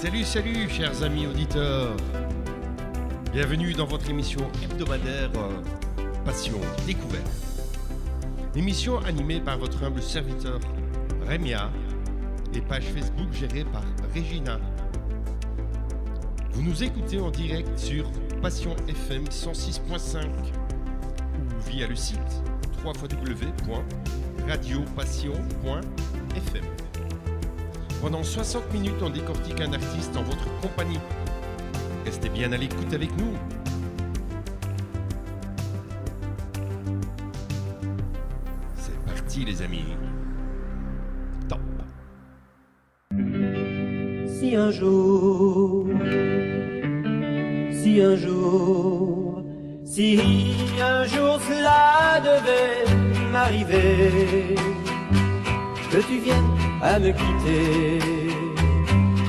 Salut chers amis auditeurs. Bienvenue dans votre émission hebdomadaire Passion Découverte. Émission animée par votre humble serviteur Rémia et page Facebook gérée par Regina. Vous nous écoutez en direct sur Passion FM 106.5 ou via le site www.radiopassion.fm. Pendant 60 minutes, on décortique un artiste en votre compagnie. Restez bien à l'écoute avec nous. C'est parti les amis. Top. Si un jour cela devait m'arriver, que tu viennes à me quitter,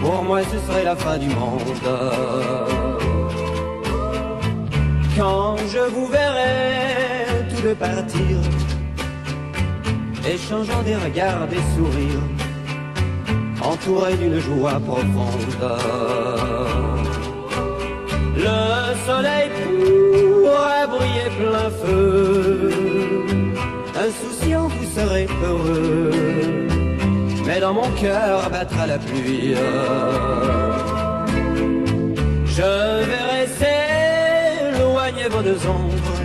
pour moi ce serait la fin du monde. Quand je vous verrai tous deux partir, échangeant des regards, des sourires, entourés d'une joie profonde, le soleil pourra briller plein feu, insouciant vous serez heureux, mais dans mon cœur battra la pluie. Je verrai s'éloigner vos deux ombres,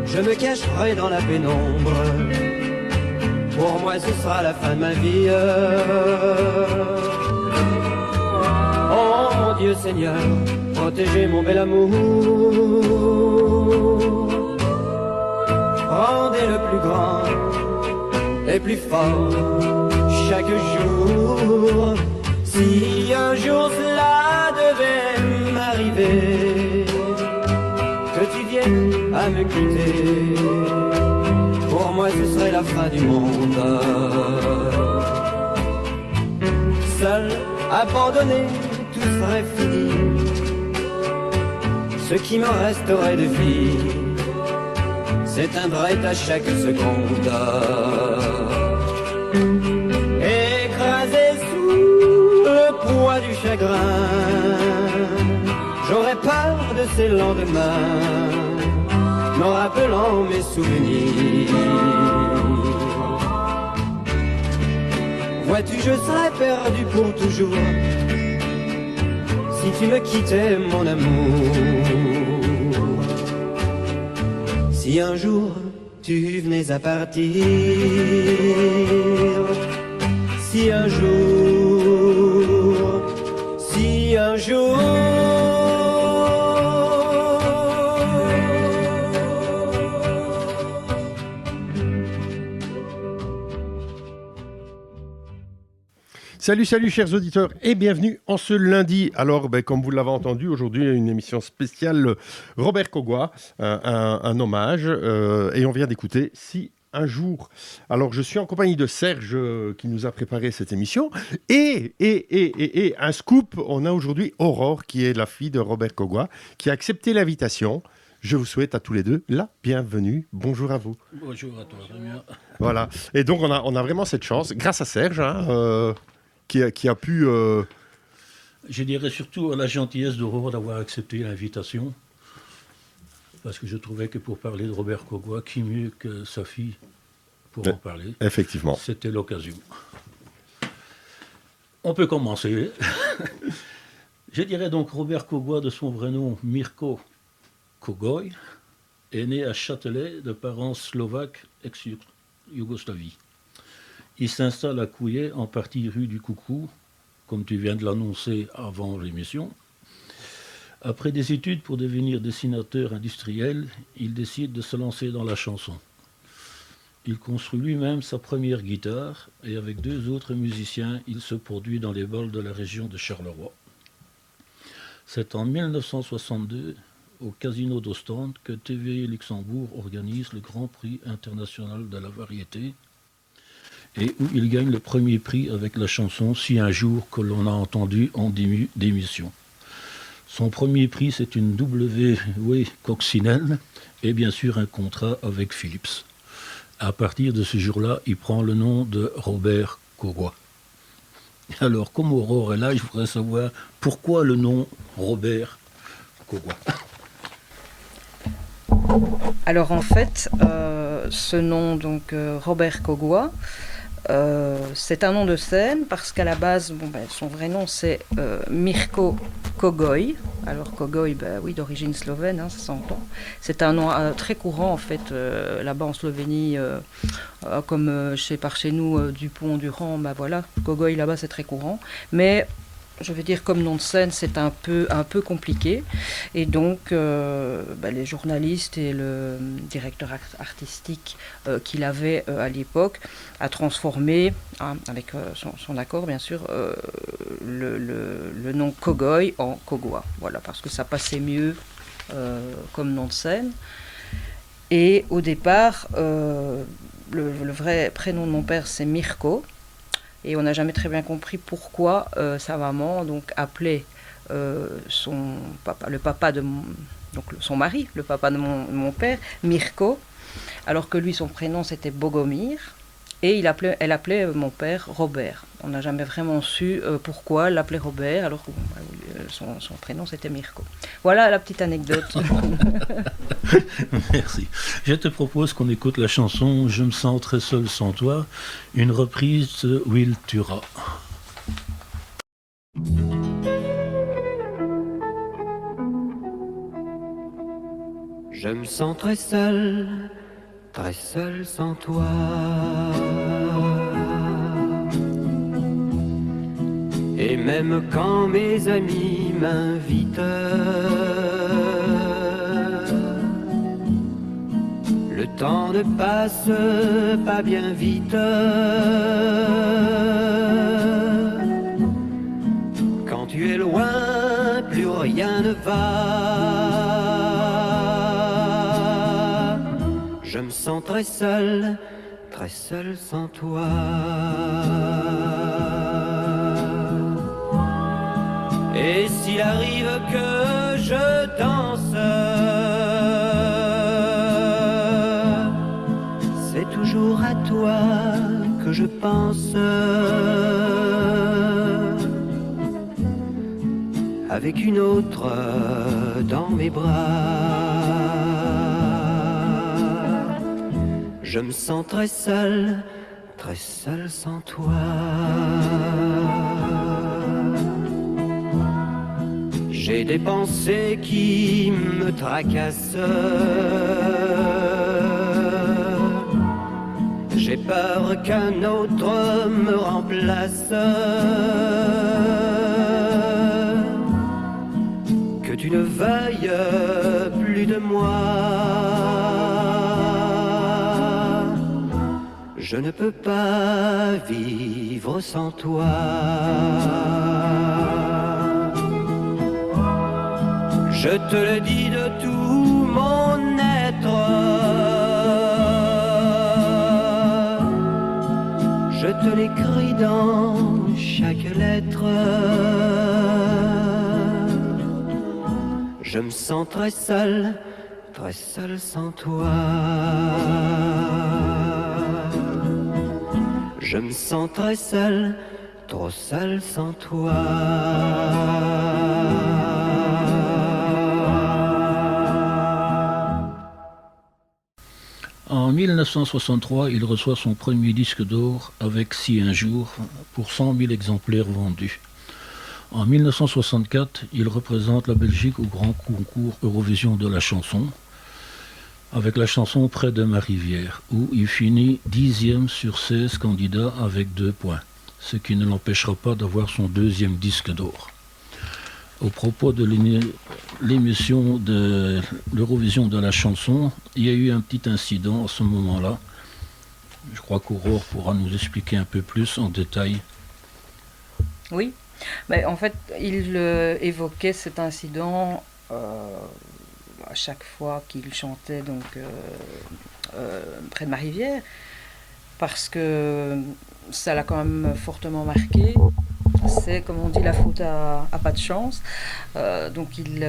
je me cacherai dans la pénombre, pour moi ce sera la fin de ma vie. Oh mon Dieu Seigneur, protégez mon bel amour, rendez le plus grand et plus fort chaque jour. Si un jour cela devait m'arriver, que tu viennes à me quitter, pour moi ce serait la fin du monde. Seul, abandonné, tout serait fini, ce qui me resterait de vie s'éteindrait à chaque seconde. Écrasé sous le poids du chagrin, j'aurais peur de ces lendemains, me rappelant mes souvenirs. Vois-tu, je serais perdu pour toujours si tu me quittais, mon amour. Si un jour tu venais à partir, si un jour Salut chers auditeurs et bienvenue en ce lundi. Alors comme vous l'avez entendu, aujourd'hui une émission spéciale Robert Kogwa, un hommage et on vient d'écouter Si un jour. Alors je suis en compagnie de Serge qui nous a préparé cette émission et un scoop, on a aujourd'hui Aurore qui est la fille de Robert Kogwa qui a accepté l'invitation. Je vous souhaite à tous les deux la bienvenue. Bonjour à vous. Bonjour à toi, Damien. Voilà. Et donc on a vraiment cette chance, grâce à Serge, qui a pu... Je dirais surtout à la gentillesse d'Aurore d'avoir accepté l'invitation, parce que je trouvais que pour parler de Robert Kogwa, qui mieux que sa fille pour en parler. Effectivement. C'était l'occasion. On peut commencer. Je dirais donc Robert Kogwa, de son vrai nom Mirko Kogoj, est né à Châtelet de parents slovaques ex-Yougoslavie. Il s'installe à Couillet, en partie rue du Coucou, comme tu viens de l'annoncer avant l'émission. Après des études pour devenir dessinateur industriel, il décide de se lancer dans la chanson. Il construit lui-même sa première guitare et avec deux autres musiciens, il se produit dans les bals de la région de Charleroi. C'est en 1962, au Casino d'Ostende, que TV Luxembourg organise le Grand Prix international de la variété et où il gagne le premier prix avec la chanson « Si un jour » que l'on a entendu en début d'émission. Son premier prix, c'est une W Coccinelle et bien sûr un contrat avec Philips. À partir de ce jour-là, il prend le nom de Robert Kogwa. Alors, comme Aurore est là, je voudrais savoir pourquoi le nom Robert Cogoi. Alors en fait, ce nom, donc Robert Cogoi, c'est un nom de scène parce qu'à la base, son vrai nom c'est Mirko Kogoj. Alors Kogoj, oui, d'origine slovène, ça s'entend. C'est un nom très courant en fait là-bas en Slovénie, comme par chez nous Dupont, Durand, voilà, Kogoj là-bas c'est très courant. Mais je veux dire, comme nom de scène, c'est un peu compliqué. Et donc, les journalistes et le directeur artistique qu'il avait à l'époque a transformé, avec son accord bien sûr, le nom Kogoj en Cogoi. Voilà, parce que ça passait mieux comme nom de scène. Et au départ, le vrai prénom de mon père, c'est Mirko. Et on n'a jamais très bien compris pourquoi sa maman donc appelait son papa, son mari, le papa de mon père, Mirko, alors que lui son prénom c'était Bogomir, et elle appelait mon père Robert. On n'a jamais vraiment su pourquoi elle l'appelait Robert alors que son prénom c'était Mirko. Voilà la petite anecdote. Merci. Je te propose qu'on écoute la chanson Je me sens très seul sans toi, une reprise de Will Tura. Je me sens très seul sans toi. Et même quand mes amis m'invitent, le temps ne passe pas bien vite. Quand tu es loin, plus rien ne va. Je me sens très seul sans toi. Et s'il arrive que je danse, c'est toujours à toi que je pense. Avec une autre dans mes bras, je me sens très seul sans toi. J'ai des pensées qui me tracassent. J'ai peur qu'un autre me remplace. Que tu ne veuilles plus de moi. Je ne peux pas vivre sans toi. Je te le dis de tout mon être. Je te l'écris dans chaque lettre. Je me sens très seul sans toi. Je me sens très seul, trop seul sans toi. En 1963, il reçoit son premier disque d'or avec Si un jour pour 100 000 exemplaires vendus. En 1964, il représente la Belgique au grand concours Eurovision de la chanson avec la chanson Près de ma rivière, où il finit 10e sur 16 candidats avec 2 points, ce qui ne l'empêchera pas d'avoir son deuxième disque d'or. Au propos de l'émission de l'Eurovision de la chanson, il y a eu un petit incident à ce moment-là. Je crois qu'Aurore pourra nous expliquer un peu plus en détail. Oui, mais en fait, il évoquait cet incident à chaque fois qu'il chantait donc, Près de ma rivière, parce que ça l'a quand même fortement marqué. C'est, comme on dit, la faute à pas de chance. Donc il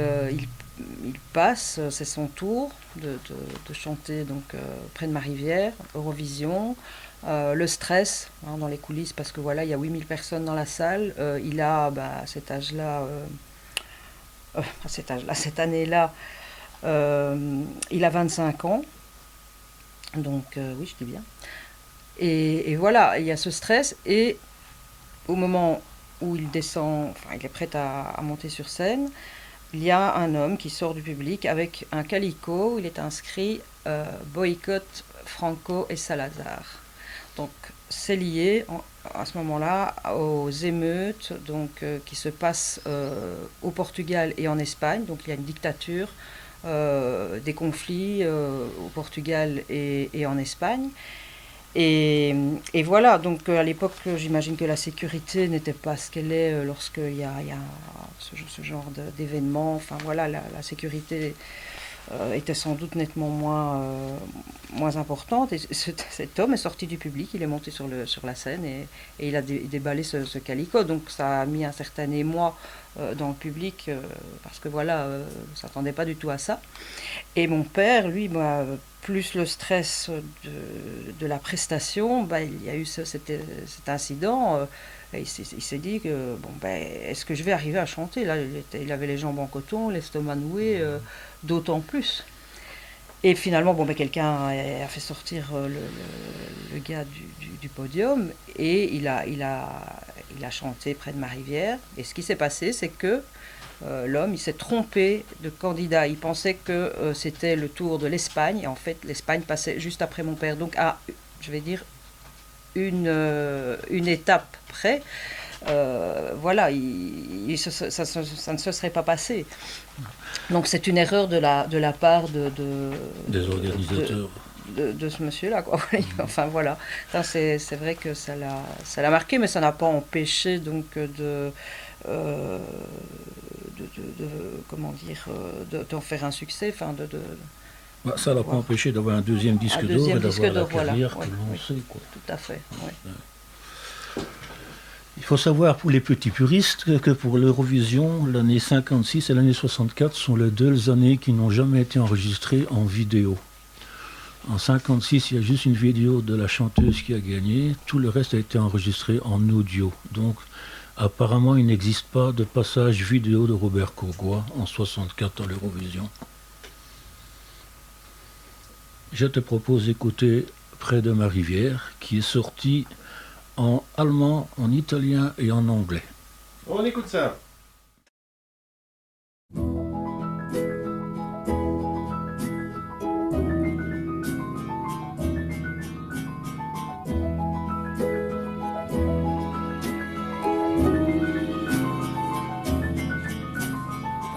il passe, c'est son tour de chanter donc, près de ma rivière, Eurovision. Le stress dans les coulisses, parce que voilà, il y a 8000 personnes dans la salle. Il a, à cet âge-là, cette année-là, il a 25 ans. Donc, oui, je dis bien. Et voilà, il y a ce stress. Et au moment où il descend, il est prêt à monter sur scène, il y a un homme qui sort du public avec un calicot où il est inscrit boycott Franco et Salazar. Donc c'est lié à ce moment-là aux émeutes qui se passent au Portugal et en Espagne. Donc il y a une dictature, des conflits au Portugal et en Espagne. Et voilà, donc à l'époque, j'imagine que la sécurité n'était pas ce qu'elle est lorsqu'il y a ce genre d'événement. Enfin voilà, la sécurité était sans doute nettement moins importante. Et cet homme est sorti du public, il est monté sur la scène et il a déballé ce calicot. Donc ça a mis un certain émoi dans le public, parce que voilà, on ne s'attendait pas du tout à ça. Et mon père, lui, plus le stress de la prestation, il y a eu cet incident. Et il s'est dit que, est-ce que je vais arriver à chanter? Là, il avait les jambes en coton, l'estomac noué, d'autant plus. Et finalement, quelqu'un a fait sortir le gars du podium et il a chanté près de ma rivière. Et ce qui s'est passé, c'est que l'homme, il s'est trompé de candidat. Il pensait que c'était le tour de l'Espagne. Et en fait, l'Espagne passait juste après mon père. Donc, je vais dire, une étape près. Voilà, ça ne se serait pas passé. Donc c'est une erreur de la part des organisateurs. De ce monsieur-là, quoi. Enfin voilà, c'est vrai que ça l'a marqué, mais ça n'a pas empêché donc comment dire, d'en faire un succès, enfin ça l'a pas empêché d'avoir un deuxième disque d'or et d'avoir la carrière que l'on sait, quoi. Tout à fait, ouais. Il faut savoir pour les petits puristes que pour l'Eurovision, l'année 56 et l'année 64 sont les 2 années qui n'ont jamais été enregistrées en vidéo. En 56, il y a juste une vidéo de la chanteuse qui a gagné, tout le reste a été enregistré en audio. Donc apparemment il n'existe pas de passage vidéo de Robert Courgois en 64 dans l'Eurovision. Je te propose d'écouter Près de ma rivière, qui est sorti en allemand, en italien et en anglais. On écoute ça.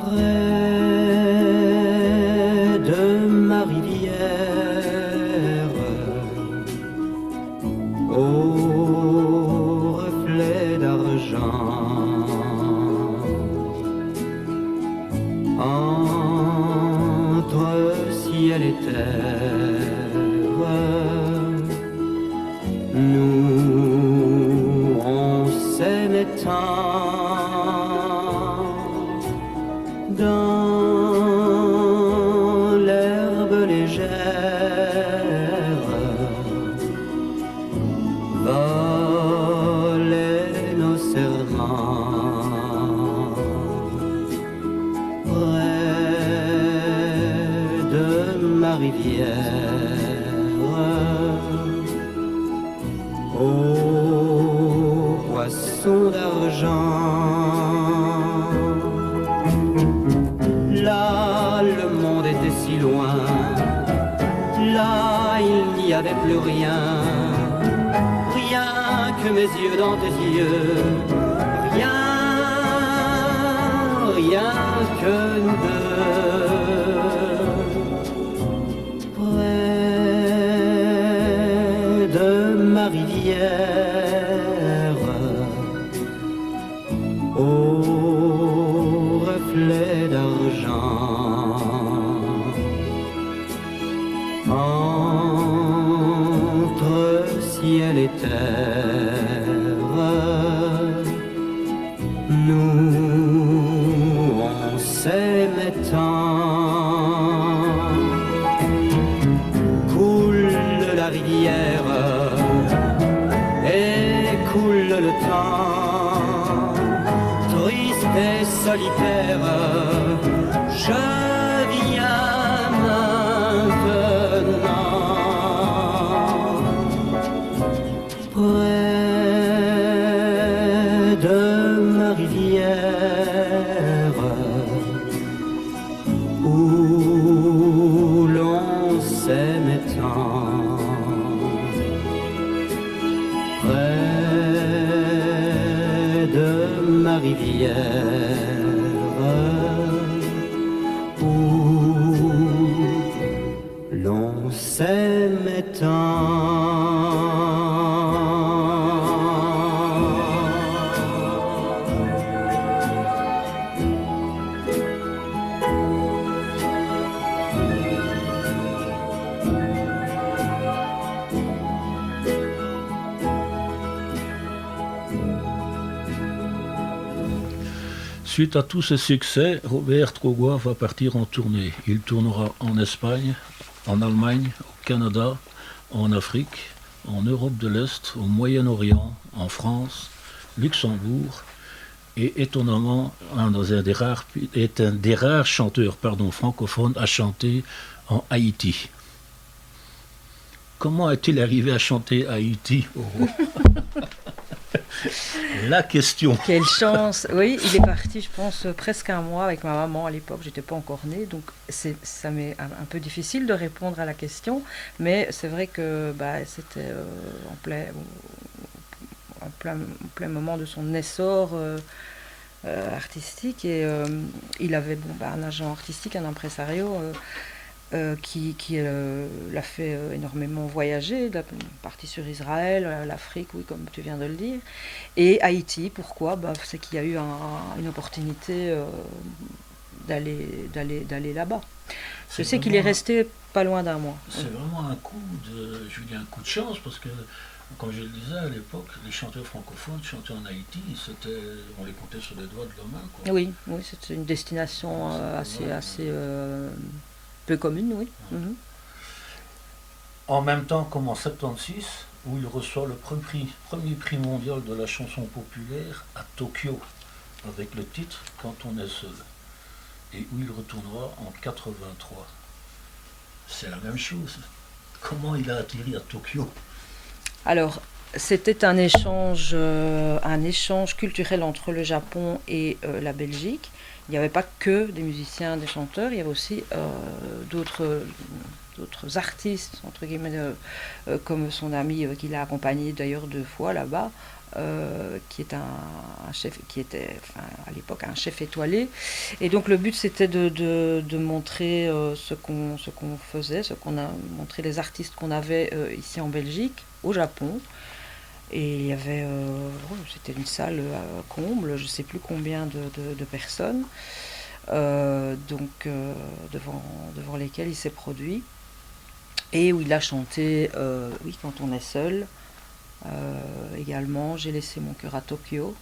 Près de ma rivière, au reflet d'argent, entre ciel et terre, nous on s'aimait tant. Dans l'herbe légère volaient nos serments. Près de ma rivière, aux poissons d'argent, là, le monde était si loin. Là, il n'y avait plus rien. Rien que mes yeux dans tes yeux. Rien, rien que nous deux. Près de ma rivière, au reflet d'argent, entre ciel et terre, nous on s'aimait tant. rivière et coule le temps, triste et solitaire, je viens maintenant près de ma rivière où l'on s'aime tant, près de ma rivière où l'on s'aime Suite à tous ces succès, Robert Kogwa va partir en tournée. Il tournera en Espagne, en Allemagne, au Canada, en Afrique, en Europe de l'Est, au Moyen-Orient, en France, Luxembourg, et étonnamment, est un des rares chanteurs francophones à chanter en Haïti. Comment est-il arrivé à chanter Haïti? La question. Quelle chance! Oui, il est parti, je pense, presque un mois avec ma maman à l'époque. J'étais pas encore née, donc ça m'est un peu difficile de répondre à la question. Mais c'est vrai que c'était en plein moment de son essor artistique, et il avait un agent artistique, un impresario. Qui l'a fait énormément voyager, parti sur Israël, l'Afrique, oui, comme tu viens de le dire, et Haïti. Pourquoi? C'est qu'il y a eu une opportunité d'aller là-bas. Je sais qu'il est resté pas loin d'un mois. C'est vraiment un coup de chance, parce que, comme je le disais à l'époque, les chanteurs francophones chantaient en Haïti, on les comptait sur les doigts de la main, quoi. Oui, c'était une destination assez peu commune, oui. Ouais. En même temps, comme en 76, où il reçoit le premier prix mondial de la chanson populaire à Tokyo, avec le titre « Quand on est seul », et où il retournera en 83. C'est la même chose. Comment il a atterri à Tokyo? Alors, c'était un échange culturel entre le Japon et la Belgique. Il n'y avait pas que des musiciens, des chanteurs, il y avait aussi d'autres artistes, entre guillemets, comme son ami qui l'a accompagné d'ailleurs 2 fois là-bas, qui est un chef, qui était à l'époque un chef étoilé. Et donc le but, c'était de montrer ce qu'on faisait, montrer les artistes qu'on avait ici en Belgique, au Japon. Et il y avait, c'était une salle à comble, je ne sais plus combien de personnes, devant lesquelles il s'est produit, et où il a chanté oui, Quand on est seul. Également, J'ai laissé mon cœur à Tokyo.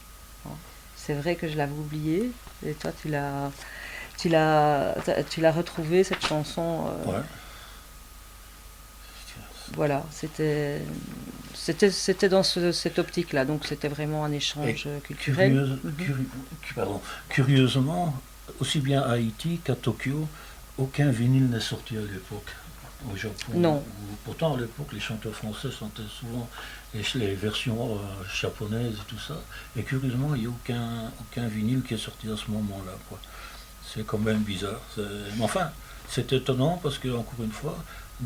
C'est vrai que je l'avais oublié, et toi tu l'as retrouvé, cette chanson. Ouais. Voilà, c'était dans cette optique-là, donc c'était vraiment un échange culturel. Curieusement, aussi bien à Haïti qu'à Tokyo, aucun vinyle n'est sorti à l'époque. Au Japon. Non. Pourtant, à l'époque, les chanteurs français chantaient souvent les versions japonaises et tout ça. Et curieusement, il n'y a aucun vinyle qui est sorti à ce moment-là, quoi. C'est quand même bizarre. Mais enfin, c'est étonnant parce que, encore une fois,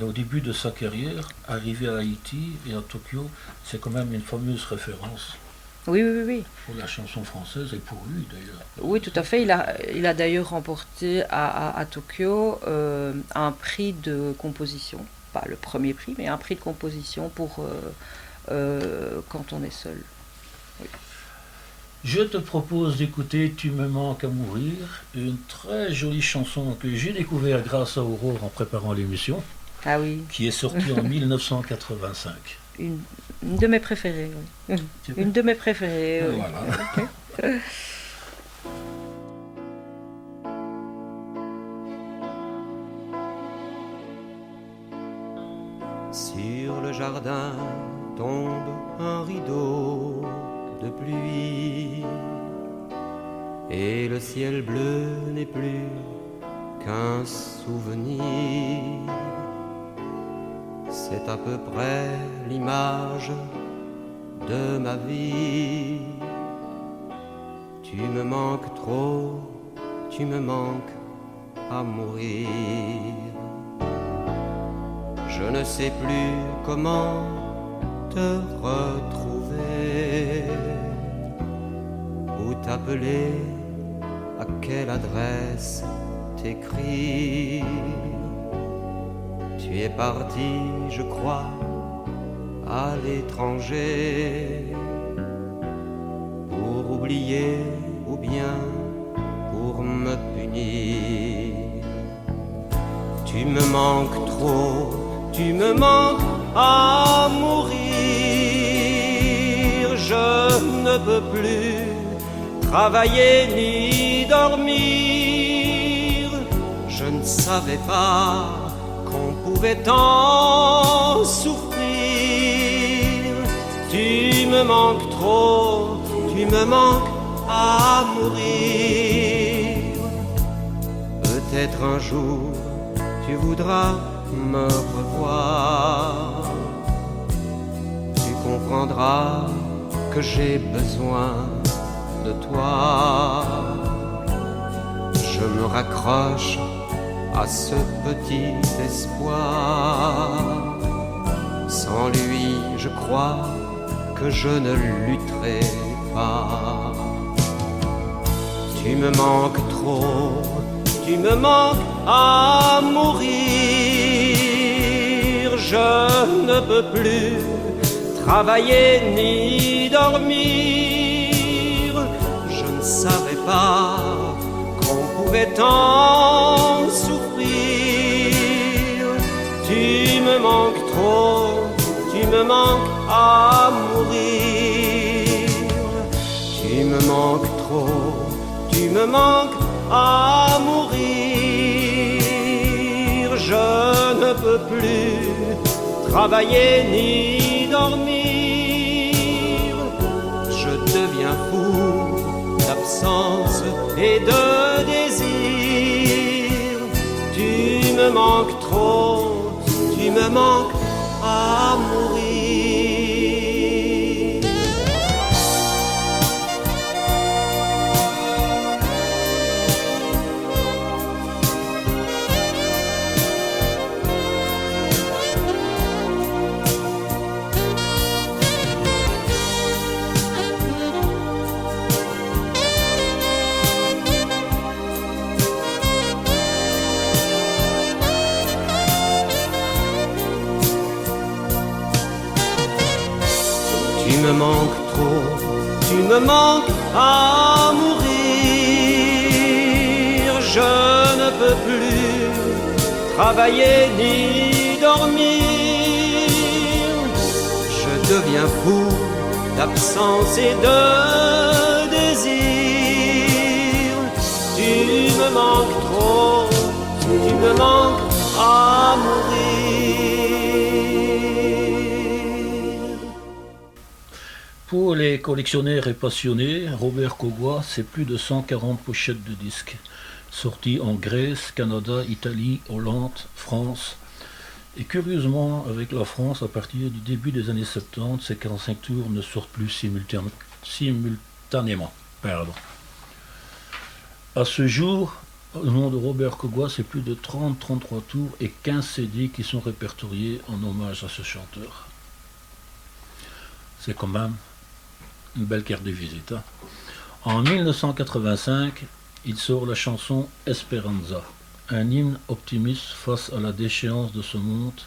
au début de sa carrière, arrivé à Haïti et à Tokyo, c'est quand même une fameuse référence. Oui. Pour la chanson française et pour lui d'ailleurs. Oui, tout à fait. Il a d'ailleurs remporté à Tokyo un prix de composition. Pas le premier prix, mais un prix de composition pour Quand on est seul. Oui. Je te propose d'écouter Tu me manques à mourir, une très jolie chanson que j'ai découverte grâce à Aurore en préparant l'émission. Ah oui. Qui est sortie en 1985. Une de mes préférées, oui. Une de mes préférées. Oui. Voilà. Okay. Sur le jardin jardin tombe un rideau de pluie et le ciel bleu n'est plus qu'un souvenir. C'est à peu près l'image de ma vie. Tu me manques trop, tu me manques à mourir. Je ne sais plus comment te retrouver, où t'appeler, à quelle adresse t'écrire. Tu es parti, je crois, à l'étranger, pour oublier ou bien pour me punir. Tu me manques trop, tu me manques à mourir. Je ne peux plus travailler ni dormir. Je ne savais pas qu'on pouvait tant souffrir. Tu me manques trop, tu me manques à mourir. Peut-être un jour tu voudras me revoir. Tu comprendras que j'ai besoin de toi. Je me raccroche à ce petit espoir. Sans lui, je crois que je ne lutterai pas. Tu me manques trop, tu me manques à mourir. Je ne peux plus travailler ni dormir. Je ne savais pas qu'on pouvait tant souffrir. Tu me manques trop, tu me manques à mourir. Tu me manques trop, tu me manques à mourir. Je ne peux plus travailler ni dormir. Je deviens fou d'absence et de désir. Tu me manques trop, tu me manques à mourir. Tu me manques trop, tu me manques à mourir. Je ne peux plus travailler ni dormir. Je deviens fou d'absence et de désir. Tu me manques trop, tu me manques à mourir. Pour les collectionneurs et passionnés, Robert Cogoi, c'est plus de 140 pochettes de disques, sorties en Grèce, Canada, Italie, Hollande, France. Et curieusement, avec la France, à partir du début des années 70, ces 45 tours ne sortent plus simultanément. À ce jour, au nom de Robert Cogoi, c'est plus de 33 tours et 15 CD qui sont répertoriés en hommage à ce chanteur. C'est quand même une belle carte de visite. Hein. En 1985, il sort la chanson Esperanza, un hymne optimiste face à la déchéance de ce monde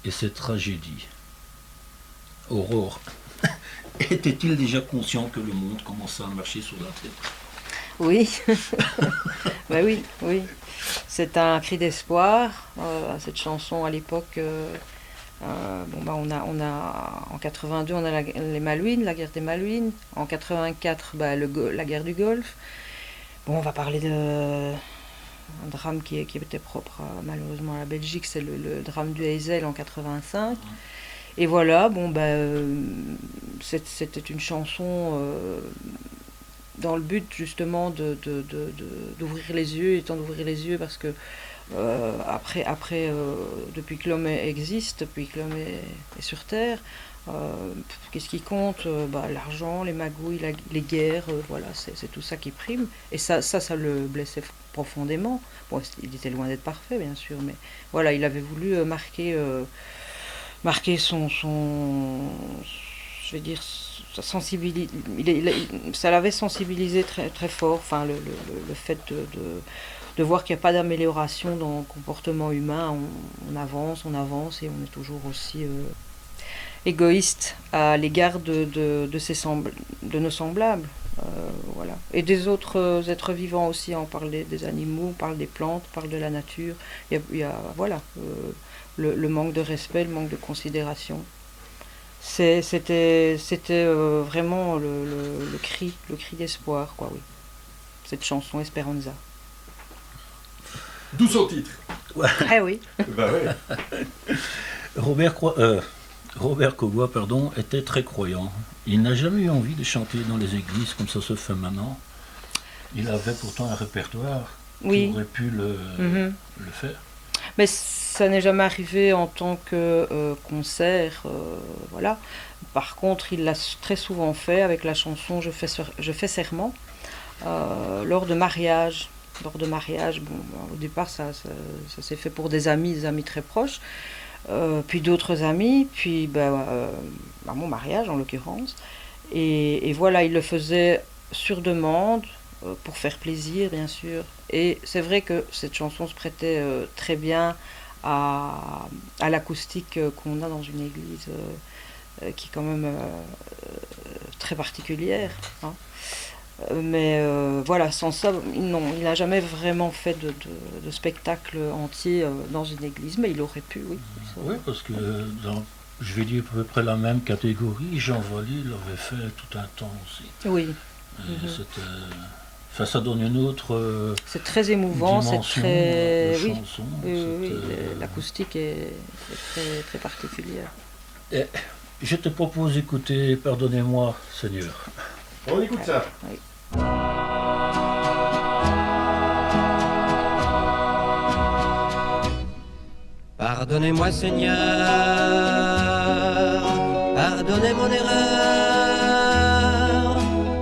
et ses tragédies. Aurore, était-il déjà conscient que le monde commençait à marcher sur la tête? Oui, ben oui, oui. C'est un cri d'espoir. Cette chanson à l'époque, on a en 82 on a les Malouines, la guerre des Malouines. En 84, la guerre du Golfe. Bon, on va parler d'un drame qui était propre malheureusement à la Belgique, c'est le drame du Heysel en 85. Et voilà, c'était une chanson dans le but justement d'ouvrir les yeux, étant d'ouvrir les yeux parce que depuis que l'homme existe, depuis que l'homme est sur Terre, qu'est-ce qui compte? L'argent, les magouilles, les guerres, voilà, c'est tout ça qui prime. Et ça le blessait profondément. Bon, il était loin d'être parfait, bien sûr, mais voilà, il avait voulu marquer son, je vais dire, sa sensibilité. Ça l'avait sensibilisé très, très fort. Enfin, le fait de voir qu'il n'y a pas d'amélioration dans le comportement humain. On avance et on est toujours aussi égoïste à l'égard de nos semblables. Voilà. Et des autres êtres vivants aussi. On parle des animaux, on parle des plantes, on parle de la nature. Il y a voilà, le manque de respect, le manque de considération. C'était vraiment le cri d'espoir, quoi, oui. Cette chanson Esperanza. D'où son titre. Ouais. Ah oui. Bah ouais. Robert Kogoi, était très croyant. Il n'a jamais eu envie de chanter dans les églises comme ça se fait maintenant. Il avait pourtant un répertoire qui aurait pu le faire. Mais ça n'est jamais arrivé en tant que concert, voilà. Par contre, il l'a très souvent fait avec la chanson Je fais serment lors de mariage. Lors de mariage, au départ, ça s'est fait pour des amis très proches, puis d'autres amis, puis à mon mariage en l'occurrence. Et voilà, il le faisait sur demande, pour faire plaisir, bien sûr. Et c'est vrai que cette chanson se prêtait très bien à l'acoustique qu'on a dans une église qui est quand même très particulière. Hein. Mais voilà, sans ça, non, il n'a jamais vraiment fait de spectacle entier dans une église, mais il aurait pu, oui. Oui, parce que je vais dire à peu près la même catégorie, Jean Valli l'avait fait tout un temps aussi. Oui. Ça donne une autre c'est très émouvant, c'est très... oui, chanson, oui, l'acoustique est très, très particulière. Et je te propose d'écouter Pardonnez-moi, Seigneur. On écoute ça. Oui. Pardonnez-moi Seigneur, pardonnez mon erreur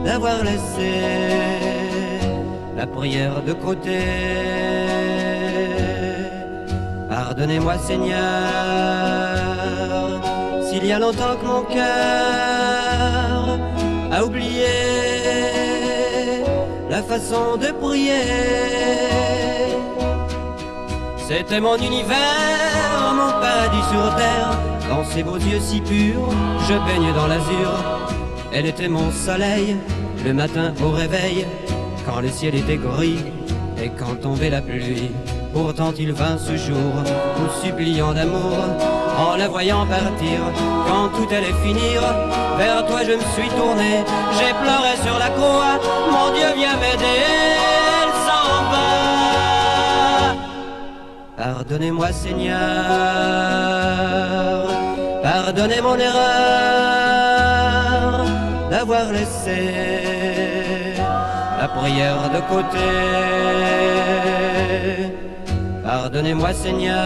d'avoir laissé la prière de côté. Pardonnez-moi Seigneur, s'il y a longtemps que mon cœur a oublié la façon de prier. C'était mon univers, mon paradis sur terre. Dans ses beaux yeux si purs, je baigne dans l'azur. Elle était mon soleil, le matin au réveil, quand le ciel était gris et quand tombait la pluie. Pourtant il vint ce jour, nous suppliant d'amour, en la voyant partir. Quand tout allait finir, vers toi je me suis tourné. J'ai pleuré sur la croix, mon Dieu viens m'aider, elle s'en va. Pardonnez-moi Seigneur, pardonnez mon erreur d'avoir laissé la prière de côté. Pardonnez-moi Seigneur,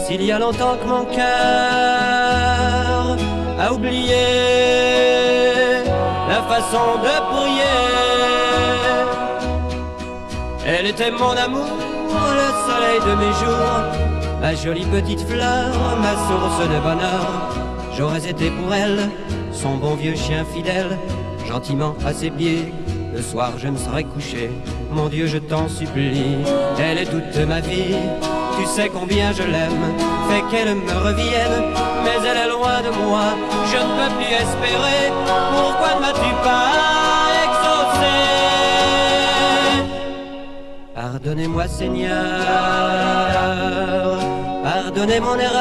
s'il y a longtemps que mon cœur a oublié la façon de prier. Elle était mon amour, le soleil de mes jours, ma jolie petite fleur, ma source de bonheur. J'aurais été pour elle son bon vieux chien fidèle, gentiment à ses pieds. Le soir je me serais couché, mon Dieu je t'en supplie. Elle est toute ma vie, tu sais combien je l'aime. Fais qu'elle me revienne, mais elle est loin de moi. Je ne peux plus espérer, pourquoi ne m'as-tu pas exaucé? Pardonnez-moi Seigneur, pardonnez mon erreur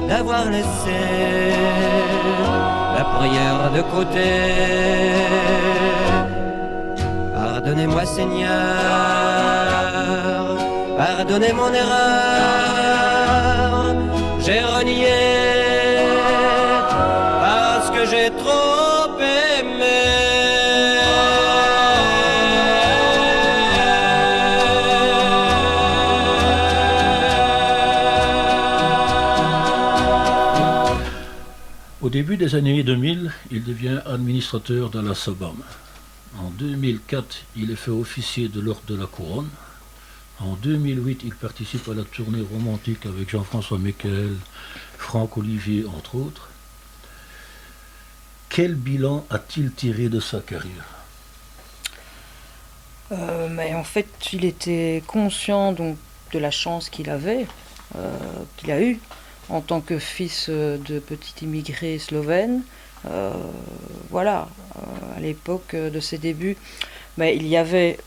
d'avoir laissé la prière de côté. Pardonnez-moi Seigneur, pardonnez mon erreur j'ai renié parce que j'ai trop aimé. Au début des années 2000, il devient administrateur de la SOBAM. En 2004, il est fait officier de l'Ordre de la Couronne. En 2008, il participe à la tournée romantique avec Jean-François Michael, Franck Olivier, entre autres. Quel bilan a-t-il tiré de sa carrière ? Mais en fait, il était conscient donc, de la chance qu'il avait, qu'il a eue en tant que fils de petit immigré slovène. Voilà, à l'époque de ses débuts, mais il y avait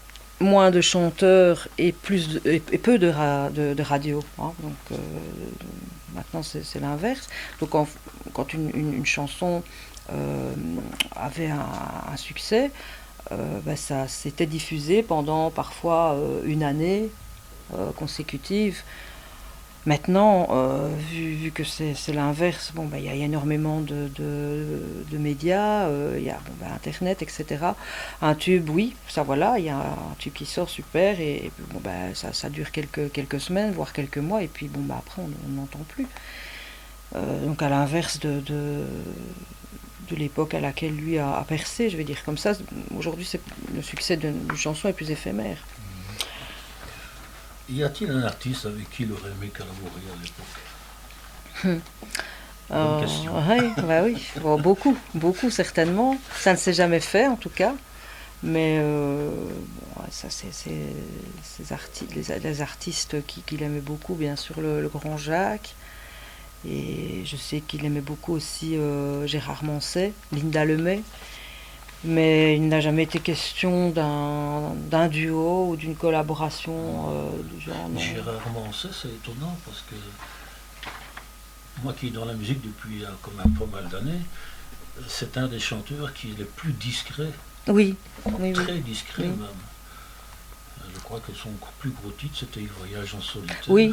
moins de chanteurs et peu de radio. Hein, donc maintenant c'est l'inverse. Donc quand une chanson avait un succès, ça s'était diffusé pendant parfois une année consécutive. Maintenant, vu que c'est l'inverse, il y a énormément de médias, il y a Internet, etc. Un tube, oui, ça voilà, il y a un tube qui sort, super, et ça dure quelques semaines, voire quelques mois, et puis après on n'entend plus. Donc à l'inverse de l'époque à laquelle lui a percé, je vais dire comme ça, aujourd'hui le succès d'une chanson est plus éphémère. Y a-t-il un artiste avec qui il aurait aimé collaborer à l'époque ? Bonne question. Oui, bon, beaucoup certainement. Ça ne s'est jamais fait en tout cas, mais ça c'est les artistes qu'il aimait beaucoup, bien sûr le Grand Jacques, et je sais qu'il aimait beaucoup aussi Gérard Manset, Linda Lemay. Mais il n'a jamais été question d'un duo ou d'une collaboration du genre. Non. Gérard Manset, c'est étonnant parce que moi qui est dans la musique depuis quand même pas mal d'années, c'est un des chanteurs qui est le plus discret. Oui. Très discret même. Je crois que son plus gros titre c'était Il voyage en solitaire. Oui.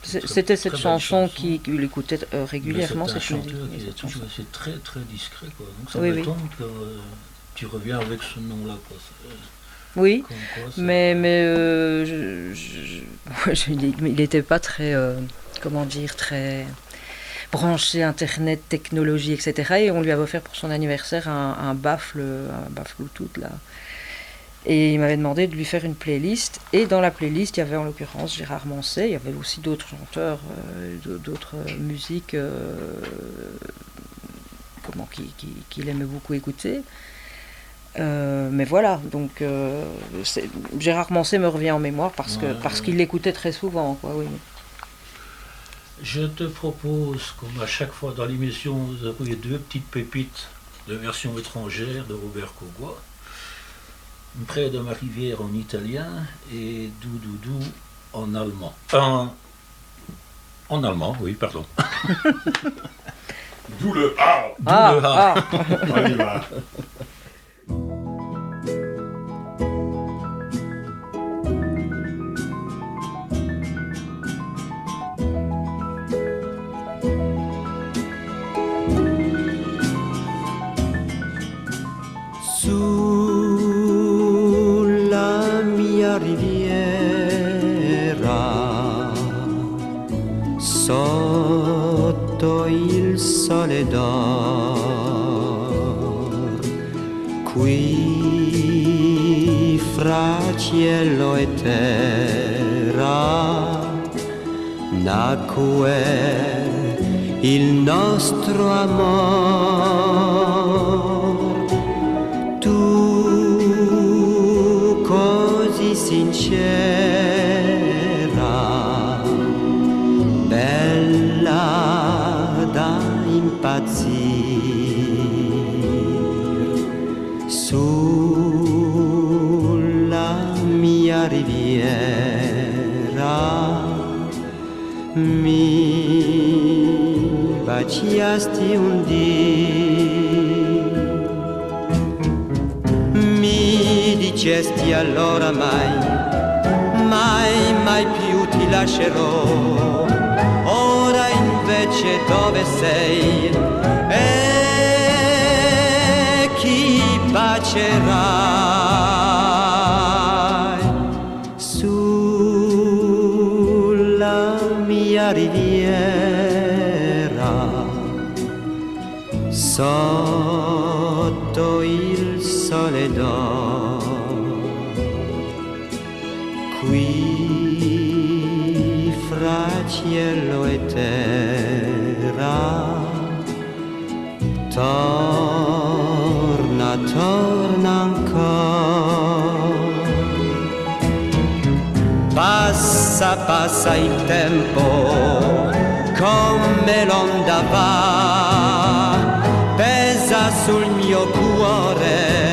C'était cette chanson qu'il écoutait régulièrement. C'est un chanteur qui est toujours très très discret, quoi. Donc ça m'étonne que tu reviens avec ce nom-là, quoi. Oui, mais il n'était pas très, très branché Internet, technologie, etc. Et on lui avait offert pour son anniversaire un baffle Bluetooth, là. Et il m'avait demandé de lui faire une playlist. Et dans la playlist, il y avait en l'occurrence Gérard Manset. Il y avait aussi d'autres chanteurs, d'autres musiques qu'il aimait beaucoup écouter. Mais voilà, donc Gérard Manset me revient en mémoire parce qu'il l'écoutait très souvent, quoi, oui. Je te propose, comme à chaque fois dans l'émission, vous avez deux petites pépites de version étrangère de Robert Kogwa. Près de ma rivière en italien et Doudoudou en allemand. En allemand, oui, pardon. D'où le A. On y va. Sulla mia riviera, sotto il sole d'or, qui fra cielo e terra nacque il nostro amor. Tu così sincera, bella da impazzir, sulla mia riviera mi baciasti un dì, mi dicesti allora mai più ti lascerò, ora invece invece dove sei e chi bacerai sulla mia riviera sotto il sole d'oro. Qui fra cielo e terra torna, torna ancora. Passa, passa il tempo come l'onda va, pesa sul mio cuore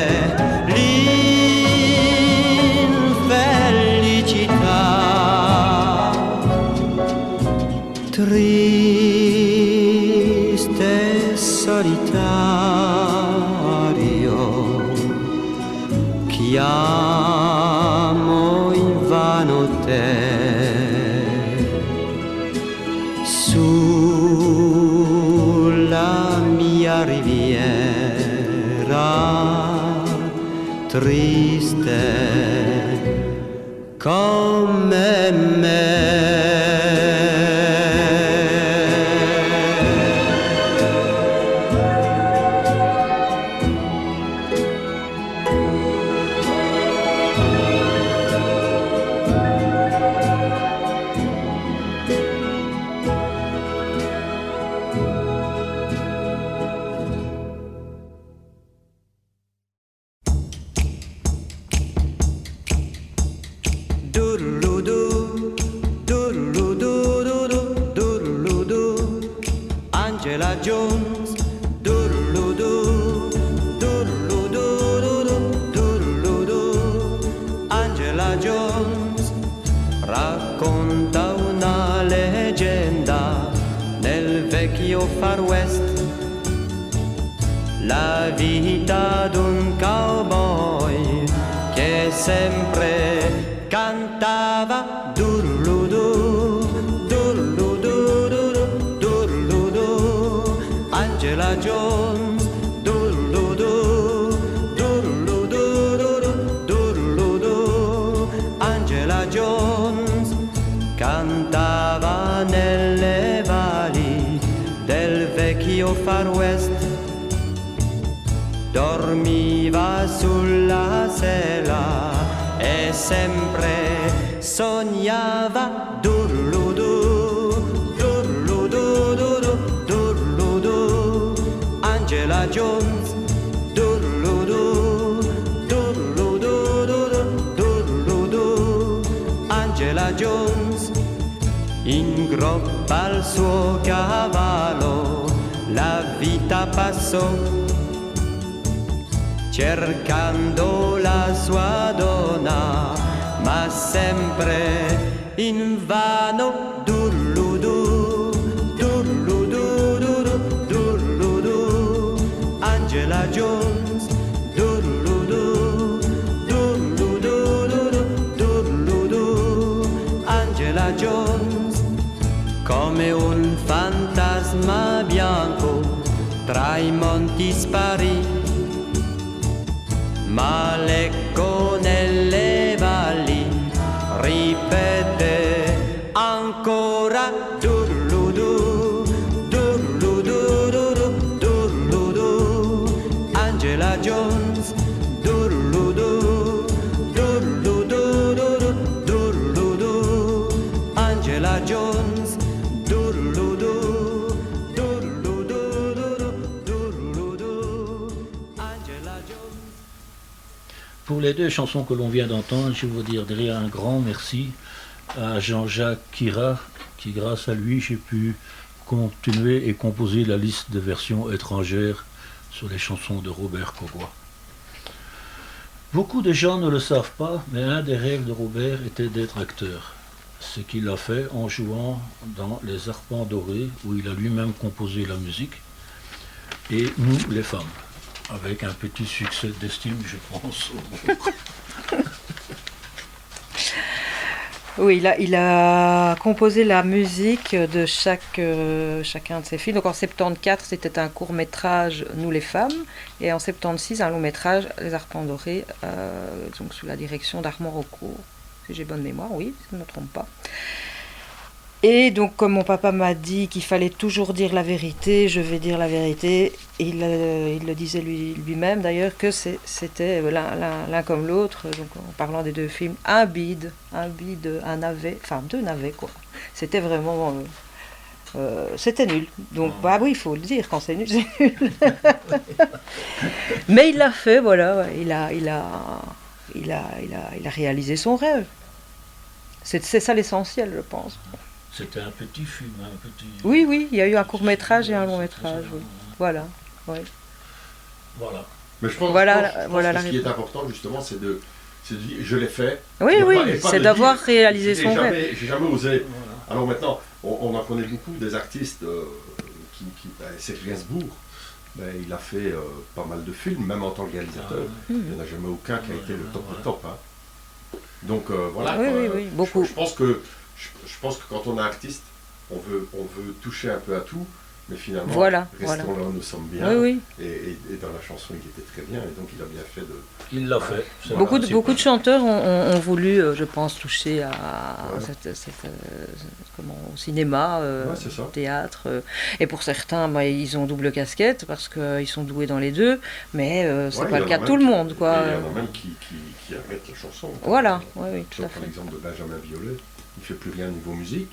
triste solitario, chiamo invano te sulla mia riviera triste come me. Angela Jones, Angela Jones racconta una leggenda nel vecchio Far West, la vita d'un cowboy che sempre cantava Angela Jones, Angela Jones cantava nelle valli del vecchio Far West, dormiva sulla sella e sempre sognava Angela Jones, Angela Jones ingroppa il suo cavallo, la vita passò cercando la sua donna, ma sempre invano. Angela Jones, Angela Jones, come un fantasma bianco tra i monti sparì, ma l'eco nelle valli ripete ancora Angela Jones, Angela Jones, Angela Jones. Pour les deux chansons que l'on vient d'entendre, je veux dire derrière un grand merci à Jean-Jacques Kira, qui grâce à lui j'ai pu continuer et composer la liste de versions étrangères sur les chansons de Robert Kogwa. Beaucoup de gens ne le savent pas, mais un des rêves de Robert était d'être acteur. Ce qu'il a fait en jouant dans Les Arpents Dorés, où il a lui-même composé la musique, et Nous les femmes, avec un petit succès d'estime, je pense. Oui, il a composé la musique de chacun de ses films. Donc en 74, c'était un court-métrage Nous les femmes, et en 76, un long-métrage Les Arpents dorés, donc sous la direction d'Armand Raucourt. Si j'ai bonne mémoire, oui, si je ne me trompe pas. Et donc, comme mon papa m'a dit qu'il fallait toujours dire la vérité, je vais dire la vérité. Il le disait lui-même d'ailleurs que c'était l'un comme l'autre. Donc, en parlant des deux films, un bide, un navet, enfin 2 navets quoi. C'était vraiment, c'était nul. Donc, bah oui, il faut le dire quand c'est nul, c'est nul. Mais il l'a fait, voilà. Il a réalisé son rêve. C'est ça l'essentiel, je pense. C'était un petit film, un petit... Oui, il y a eu un court-métrage et un long-métrage, oui. Voilà, oui. Voilà. Mais je pense, Voilà que la ce qui est important, justement, c'est de dire, je l'ai fait. Oui, c'est d'avoir réalisé son rêve. rêve. J'ai jamais osé. Voilà. Alors maintenant, on en connaît beaucoup, des artistes Serge Gainsbourg, il a fait pas mal de films, même en tant que réalisateur. Il n'y en a jamais aucun qui a été le top du top. Hein. Donc voilà. Oui, beaucoup. Je pense que quand on est artiste, on veut toucher un peu à tout, mais finalement, restons là où nous sommes bien. Oui. Et dans la chanson, il était très bien, et donc il a bien fait de... Il l'a fait. Beaucoup de chanteurs ont voulu, je pense, toucher à au cinéma, au théâtre. Et pour certains, ils ont double casquette parce qu'ils sont doués dans les deux, mais c'est pas le cas de tout le monde. Quoi. Il y en a même qui arrêtent la chanson. Voilà, oui, tout à fait. Par l'exemple de Benjamin Biolay, il ne fait plus rien niveau musique.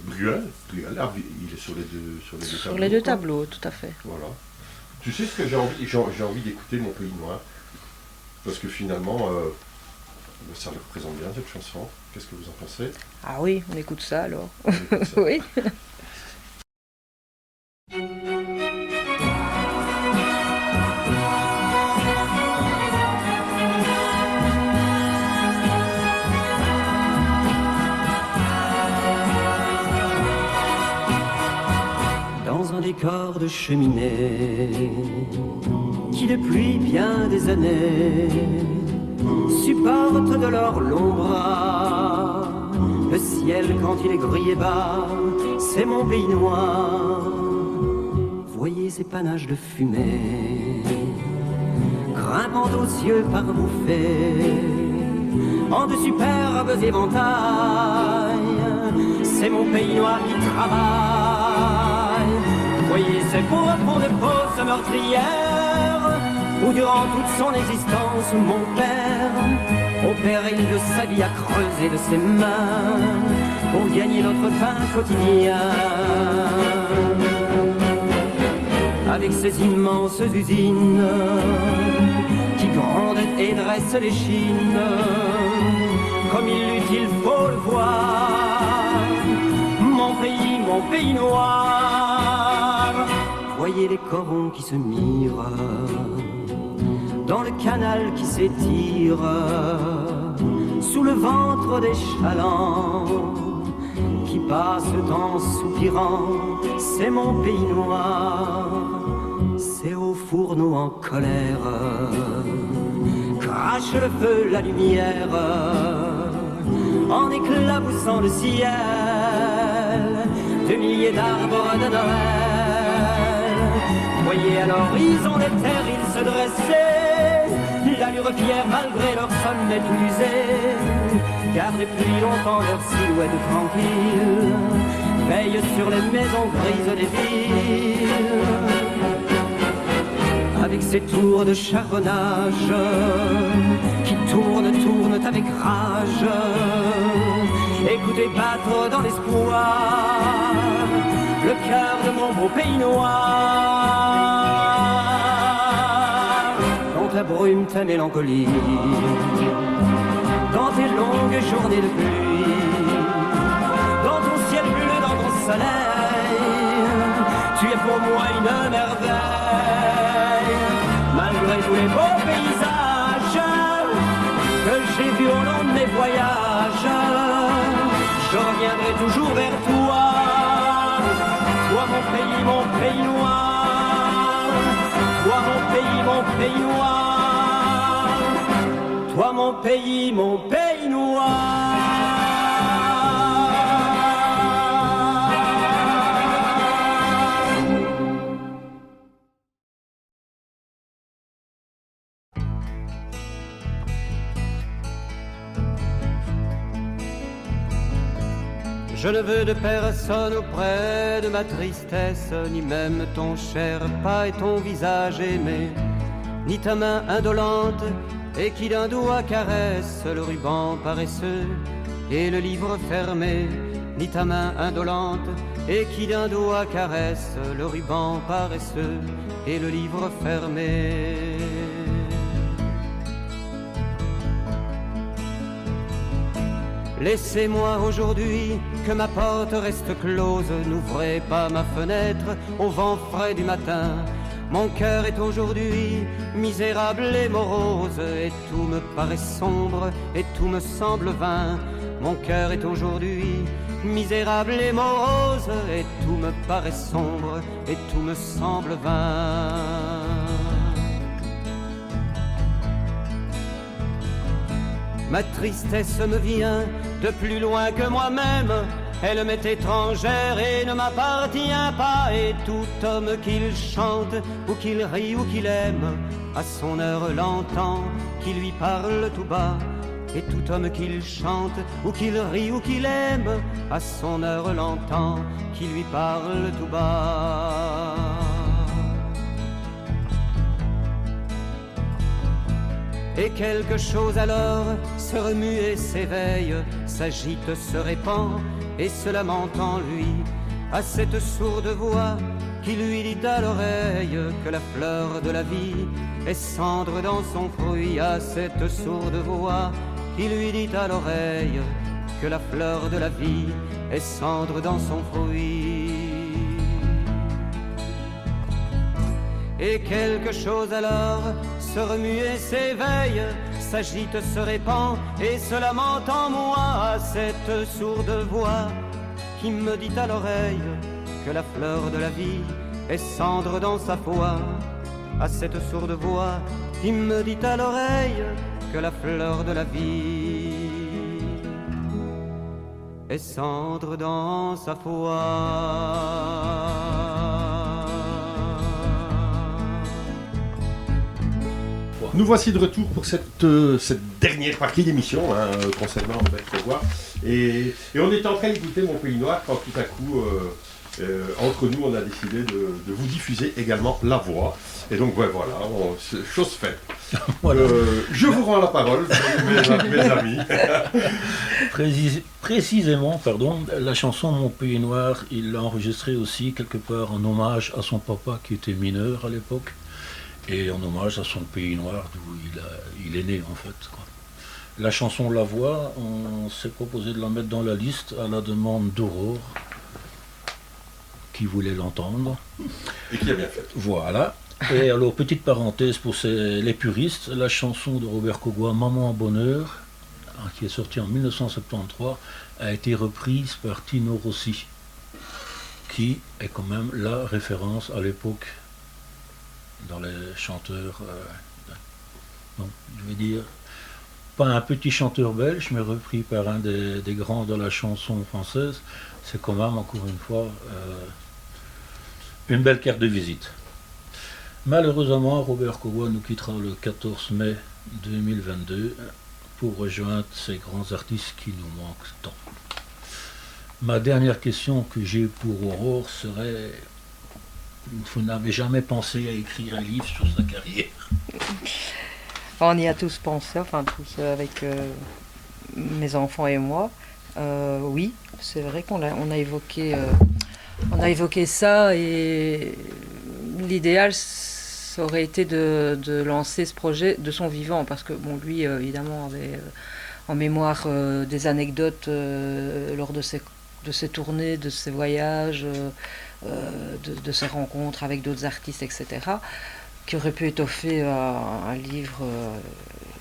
Bruel, il est sur les deux tableaux. Sur les deux tableaux, tout à fait. Voilà. Tu sais ce que j'ai envie d'écouter Mon Pays Noir, parce que finalement, ça le représente bien cette chanson. Qu'est-ce que vous en pensez? Ah oui, on écoute ça alors. On écoute ça. Oui. Dans un décor de cheminée qui depuis bien des années supporte de leurs longs bras le ciel quand il est gris et bas, c'est mon pays noir. Voyez ces panaches de fumée grimpant aux cieux par bouffées en de superbes éventails, c'est mon pays noir qui travaille. Voyez ces pauvres de fausses meurtrières où durant toute son existence mon père, au péril de sa vie, a creusé de ses mains pour gagner notre pain quotidien. Avec ces immenses usines qui grondent et dressent les chines, comme il l'eût, il faut le voir, mon pays noir. Voyez les corons qui se mirent dans le canal qui s'étire sous le ventre des chalands qui passent en soupirant, c'est mon pays noir. C'est aux fourneaux en colère crache le feu, la lumière en éclaboussant le ciel de milliers d'arbres de Noël. Voyez à l'horizon des terres, ils se dressaient, l'allure fière malgré leur sommet usé, car depuis longtemps leur silhouette tranquille veille sur les maisons grises des villes. Avec ces tours de charbonnage qui tournent avec rage, écoutez battre dans l'espoir le cœur de mon beau pays noir. Dans ta brume, ta mélancolie, dans tes longues journées de pluie, dans ton ciel bleu, dans ton soleil, tu es pour moi une merveille. Malgré tous les beaux paysages que j'ai vus au long de mes voyages, je reviendrai toujours vers toi, toi mon pays noir, toi mon pays noir, toi mon pays noir. Je ne veux de personne auprès de ma tristesse, ni même ton cher pas et ton visage aimé, ni ta main indolente et qui d'un doigt caresse le ruban paresseux et le livre fermé, ni ta main indolente et qui d'un doigt caresse le ruban paresseux et le livre fermé. Laissez-moi aujourd'hui que ma porte reste close, n'ouvrez pas ma fenêtre au vent frais du matin. Mon cœur est aujourd'hui misérable et morose, et tout me paraît sombre et tout me semble vain. Mon cœur est aujourd'hui misérable et morose, et tout me paraît sombre et tout me semble vain. Ma tristesse me vient de plus loin que moi-même, elle m'est étrangère et ne m'appartient pas. Et tout homme qu'il chante, ou qu'il rit ou qu'il aime, à son heure l'entend, qui lui parle tout bas. Et tout homme qu'il chante, ou qu'il rit ou qu'il aime, à son heure l'entend, qui lui parle tout bas. Et quelque chose alors se remue et s'éveille, s'agite, se répand et se lamente en lui, à cette sourde voix qui lui dit à l'oreille que la fleur de la vie est cendre dans son fruit, à cette sourde voix qui lui dit à l'oreille que la fleur de la vie est cendre dans son fruit. Et quelque chose alors se remue et s'éveille, s'agite, se répand et se lamente en moi, à cette sourde voix qui me dit à l'oreille que la fleur de la vie est cendre dans sa foi, à cette sourde voix qui me dit à l'oreille que la fleur de la vie est cendre dans sa foi. Nous voici de retour pour cette dernière partie d'émission concernant Robert Kogois. Et on est en train d'écouter Mon Pays Noir quand tout à coup, entre nous, on a décidé de vous diffuser également la voix. Et donc voilà, chose faite. Voilà. Je vous rends la parole, mes amis. Précisément, la chanson Mon Pays Noir, il l'a enregistrée aussi quelque part en hommage à son papa qui était mineur à l'époque. Et en hommage à son pays noir d'où il est né en fait, quoi. La chanson La Voix, on s'est proposé de la mettre dans la liste à la demande d'Aurore, qui voulait l'entendre. Et qui a bien fait. Voilà. Et alors, petite parenthèse pour les puristes, la chanson de Robert Kogois, Maman en bonheur, qui est sortie en 1973, a été reprise par Tino Rossi, qui est quand même la référence à l'époque dans les chanteurs, je vais dire, pas un petit chanteur belge, mais repris par un des grands de la chanson française, c'est quand même, encore une fois, une belle carte de visite. Malheureusement, Robert Kogois nous quittera le 14 mai 2022 pour rejoindre ces grands artistes qui nous manquent tant. Ma dernière question que j'ai pour Aurore serait: vous n'avez jamais pensé à écrire un livre sur sa carrière? On y a tous pensé, enfin tous avec mes enfants et moi. Oui, c'est vrai qu'on a évoqué ça, et l'idéal ça aurait été de lancer ce projet de son vivant, parce que bon, lui évidemment avait en mémoire des anecdotes lors de ses tournées, de ses voyages, de ses rencontres avec d'autres artistes, etc., qui auraient pu étoffer un livre,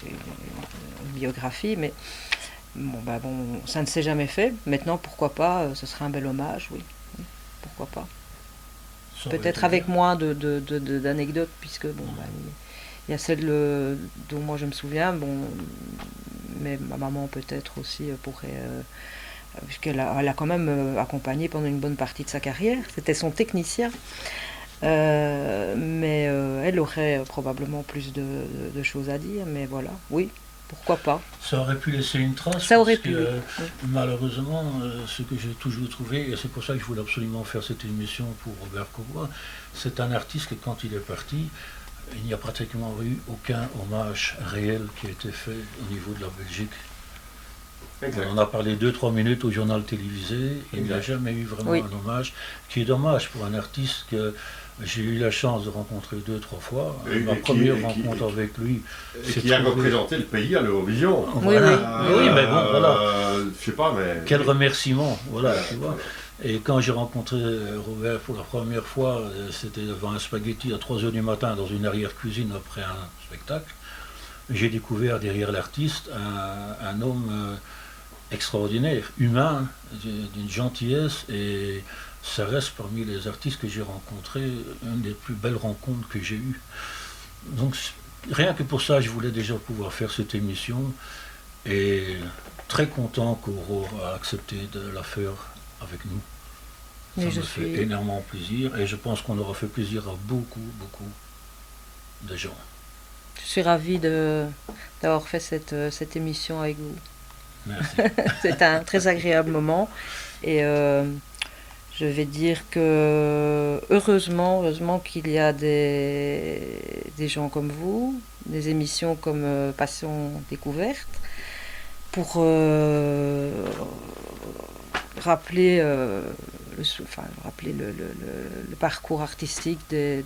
une biographie, mais bon, ça ne s'est jamais fait. Maintenant, pourquoi pas, ce serait un bel hommage, oui, pourquoi pas. Peut-être avec moins d'anecdotes, puisque bon, il y a celle dont moi je me souviens, bon, mais ma maman peut-être aussi pourrait, puisqu'elle a quand même accompagné pendant une bonne partie de sa carrière, c'était son technicien, mais elle aurait probablement plus de choses à dire, mais voilà, oui, pourquoi pas. Ça aurait pu laisser une trace. Ça aurait parce pu, que, oui. malheureusement, ce que j'ai toujours trouvé, et c'est pour ça que je voulais absolument faire cette émission pour Robert Cogoi, c'est un artiste que quand il est parti, il n'y a pratiquement eu aucun hommage réel qui a été fait au niveau de la Belgique. Exact. On en a parlé 2-3 minutes au journal télévisé, il n'y a Exact. jamais eu vraiment Oui. un hommage, qui est dommage pour un artiste que j'ai eu la chance de rencontrer 2-3 fois. Et Ma qui- première et qui- rencontre avec lui, Et c'est qui a trouvé- représenté le pays à l'Eurovision. Voilà. Oui, Oui, mais bon, voilà. Je sais pas, mais. Quel remerciement, voilà, Ouais, tu vois. ouais. Et quand j'ai rencontré Robert pour la première fois, c'était devant un spaghetti à 3h du matin dans une arrière-cuisine après un spectacle. J'ai découvert derrière l'artiste un homme extraordinaire, humain, d'une gentillesse, et ça reste parmi les artistes que j'ai rencontrés une des plus belles rencontres que j'ai eues. Donc rien que pour ça, je voulais déjà pouvoir faire cette émission, et très content qu'Aurore a accepté de la faire avec nous. Ça Mais me je fait suis, énormément plaisir, et je pense qu'on aura fait plaisir à beaucoup, beaucoup de gens. je suis ravie d'avoir fait cette émission avec vous. Merci. C'est un très agréable moment. Et je vais dire que heureusement qu'il y a des gens comme vous, des émissions comme Passion Découverte, pour rappeler, rappeler le parcours artistique de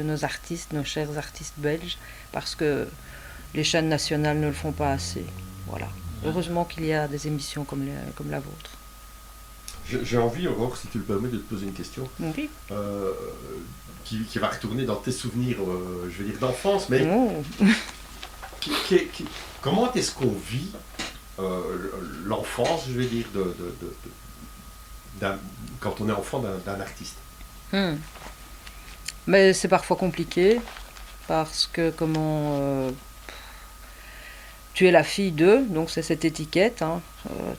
nos artistes, nos chers artistes belges, parce que les chaînes nationales ne le font pas assez. Voilà. Heureusement qu'il y a des émissions comme la vôtre. J'ai envie, Aurore, si tu le permets, de te poser une question Oui. qui va retourner dans tes souvenirs, je vais dire, d'enfance, mais Oh. comment est-ce qu'on vit l'enfance, je vais dire, quand on est enfant d'un artiste? Mais c'est parfois compliqué parce que tu es la fille d'eux, donc c'est cette étiquette. Hein.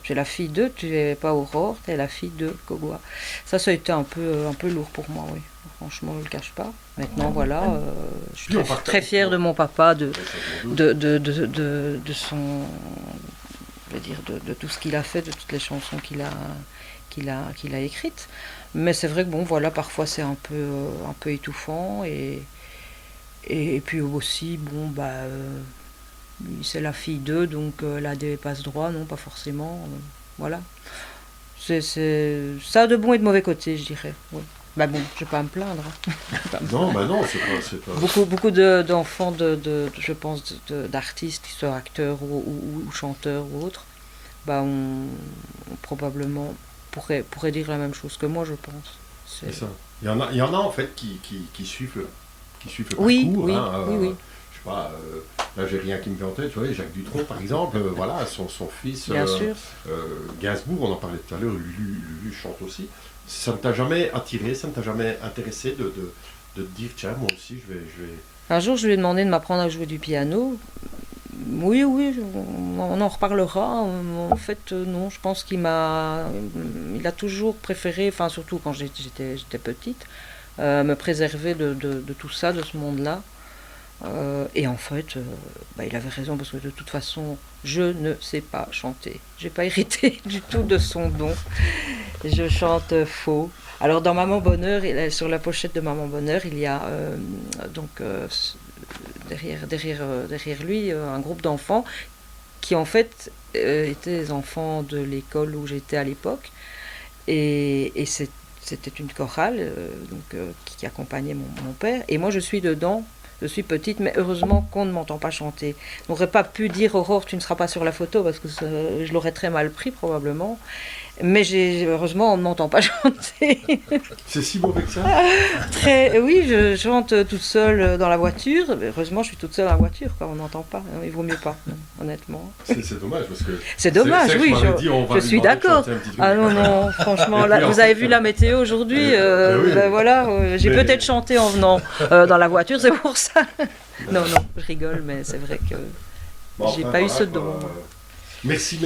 Tu es la fille d'eux, tu n'es pas Aurore, tu es la fille de Cogoi. Ça a été un peu lourd pour moi, oui. Franchement, je ne le cache pas. Maintenant, voilà, je suis très fière de mon papa, de son, je veux dire, de tout ce qu'il a fait, de toutes les chansons qu'il a écrites. Mais c'est vrai que bon, voilà, parfois c'est un peu étouffant et puis aussi, bon, c'est la fille d'eux, donc elle a des passe-droits, non, pas forcément. Voilà. Ça a de bons et de mauvais côtés, je dirais. Oui. Bon, je ne vais pas me plaindre. Hein. Non, non, c'est pas... Beaucoup d'enfants, je pense, d'artistes, qui soient acteurs ou chanteurs ou autres, on probablement pourrait dire la même chose que moi, je pense. C'est ça. Il y en a en fait qui suivent le parcours. Oui. Je sais pas, là j'ai rien qui me vient en tête, tu vois, Jacques Dutronc par exemple, voilà, son fils, Bien sûr. Gainsbourg, on en parlait tout à l'heure, Lulu chante aussi. Ça ne t'a jamais attiré, ça ne t'a jamais intéressé de te dire, tiens, moi aussi je vais... Un jour, je lui ai demandé de m'apprendre à jouer du piano. Oui, on en reparlera. En fait, non, je pense il a toujours préféré, enfin surtout quand j'étais petite, me préserver de tout ça, de ce monde-là. Et en fait, il avait raison parce que de toute façon, je ne sais pas chanter. J'ai pas hérité du tout de son don. Je chante faux. Alors dans Maman Bonheur, sur la pochette de Maman Bonheur, il y a derrière lui un groupe d'enfants qui en fait étaient les enfants de l'école où j'étais à l'époque. Et c'était une chorale qui accompagnait mon père. Et moi je suis dedans. Je suis petite, mais heureusement qu'on ne m'entend pas chanter. On n'aurait pas pu dire Aurore, tu ne seras pas sur la photo, parce que je l'aurais très mal pris probablement. Mais heureusement, on ne m'entend pas chanter. C'est si mauvais que ça? Oui, je chante toute seule dans la voiture. Mais heureusement, je suis toute seule dans la voiture, quoi. On n'entend pas. Il vaut mieux pas, honnêtement. C'est dommage, parce que... C'est dommage, oui. Je suis d'accord. Ah non, franchement, là, vous avez vu la météo aujourd'hui. Voilà, j'ai peut-être chanté en venant dans la voiture, c'est pour ça. Non, je rigole, mais c'est vrai que j'ai pas eu ce don. Merci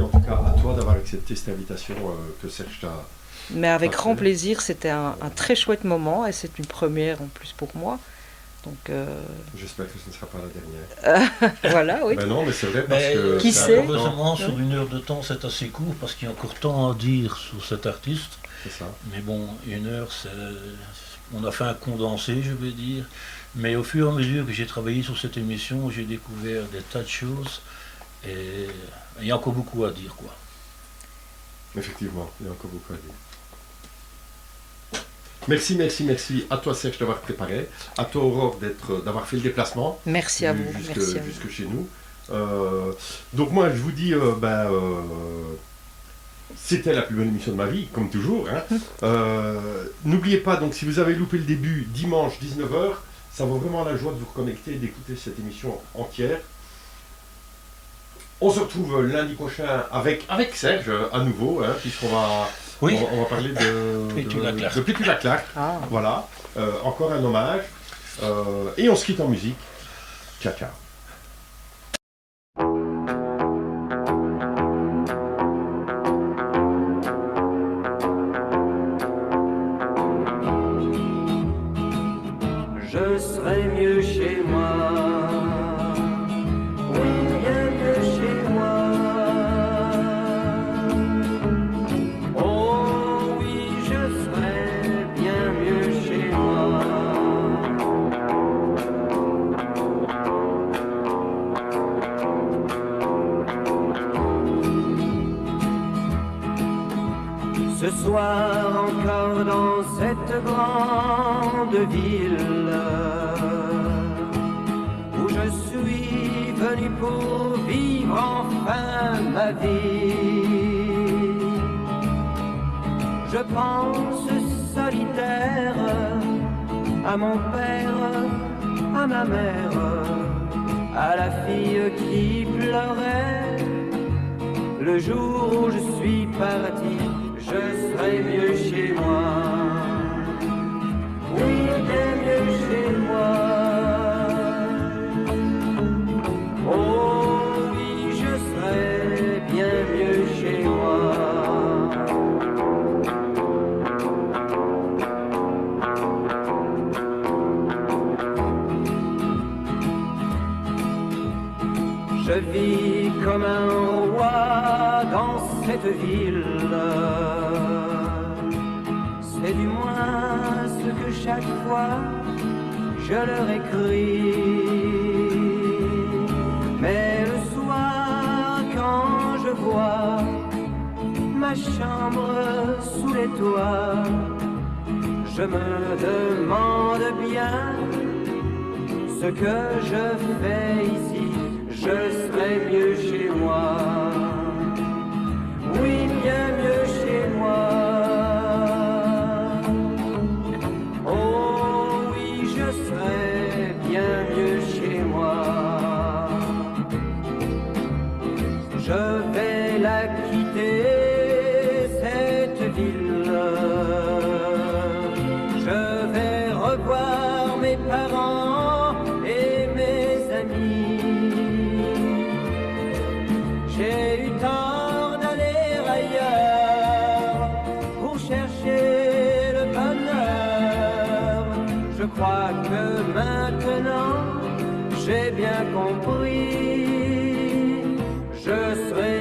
en tout cas à toi d'avoir accepté cette invitation que Serge t'a... Mais avec grand plaisir, c'était un très chouette moment et c'est une première en plus pour moi. Donc, J'espère que ce ne sera pas la dernière. voilà, oui. Ben non, mais c'est vrai parce Mais que... qui c'est sait important. heureusement, sur 1 heure de temps, c'est assez court parce qu'il y a encore tant à dire sur cet artiste. C'est ça. Mais bon, 1 heure, on a fait un condensé, je vais dire. Mais au fur et à mesure que j'ai travaillé sur cette émission, j'ai découvert des tas de choses. Et il y a encore beaucoup à dire, quoi. Effectivement, il y a encore beaucoup à dire. Merci, merci, merci à toi Serge d'avoir préparé, à toi Aurore d'avoir fait le déplacement Merci à vous. Merci à vous. jusque chez nous. Donc moi je vous dis, c'était la plus bonne émission de ma vie, comme toujours. Hein. N'oubliez pas, donc si vous avez loupé le début, dimanche 19h, ça vaut vraiment la joie de vous reconnecter et d'écouter cette émission entière. On se retrouve lundi prochain avec Serge à nouveau, hein, puisqu'on va... Oui. On va parler de Pétula Clark. Ah. Voilà, encore un hommage. Et on se quitte en musique. Ciao, ciao. Je serai mieux chez moi. Oui, bien mieux chez moi. Oh oui, je serai bien mieux chez moi. Ce soir encore dans cette grande ville où je suis venu pour vivre enfin ma vie. Je pense solitaire à mon père, à ma mère, à la fille qui pleurait le jour où je suis parti. Je serai mieux chez moi. Oui, bien mieux chez moi. Oh oui, je serai bien mieux chez moi. Je vis comme un roi dans cette ville. C'est du moins ce que chaque fois je leur écris. Mais le soir quand je vois ma chambre sous les toits, je me demande bien ce que je fais ici. Je serai mieux chez moi. Oui, bien mieux chez moi. Oh oui, je serai bien mieux chez moi. Je vais la quitter, cette ville. Je vais revoir mes parents et mes amis. J'ai eu tort d'aller ailleurs pour chercher le bonheur. Je crois que maintenant j'ai bien compris. Je serai